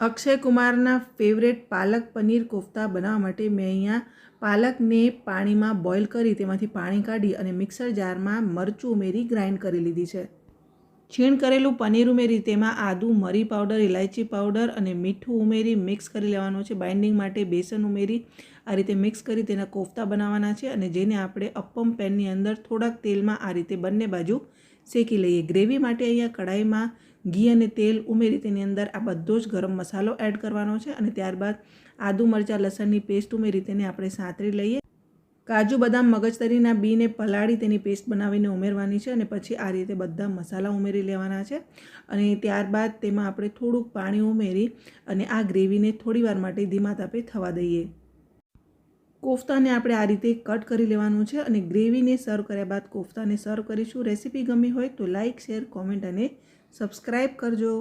Akshay કુમારના favourite palak paneer kofta બનાવવા માટે મેં અહીંયા પાલકને પાણીમાં બોઇલ કરી તેમાંથી પાણી કાઢી અને મિક્સર જારમાં મરચું ઉમેરી ગ્રાઇન્ડ કરી લીધી છે. છીણ કરેલું પનીર ઉમેરી તેમાં આદુ, મરી પાવડર, ઇલાયચી પાવડર અને મીઠું ઉમેરી મિક્સ કરી લેવાનું છે. બાઇન્ડિંગ માટે બેસન ઉમેરી આ રીતે મિક્સ કરી તેના કોફતા બનાવવાના છે અને જેને આપણે અપ્પમ પેનની અંદર થોડાક તેલમાં આ રીતે બંને બાજુ શેકી લઈએ. ગ્રેવી માટે અહીંયા કઢાઈમાં ઘી અને તેલ ઉમેરી તેની અંદર આ બધો જ ગરમ મસાલો એડ કરવાનો છે અને ત્યારબાદ આદુ, મરચાં, લસણની પેસ્ટ ઉમેરી તેને આપણે સાંતળી લઈએ. કાજુ, બદામ, મગજતરીના બીને પલાળી તેની પેસ્ટ બનાવીને ઉમેરવાની છે અને પછી આ રીતે બધા મસાલા ઉમેરી લેવાના છે અને ત્યારબાદ તેમાં આપણે થોડુંક પાણી ઉમેરી અને આ ગ્રેવીને થોડીવાર માટે ધીમા તાપે થવા દઈએ. કોફતાને આપણે આ રીતે કટ કરી લેવાનું છે અને ગ્રેવીને સર્વ કર્યા બાદ કોફતાને સર્વ કરીશું. રેસીપી ગમી હોય તો લાઇક, શેર, કોમેન્ટ અને સબસ્ક્રાઈબ કરજો.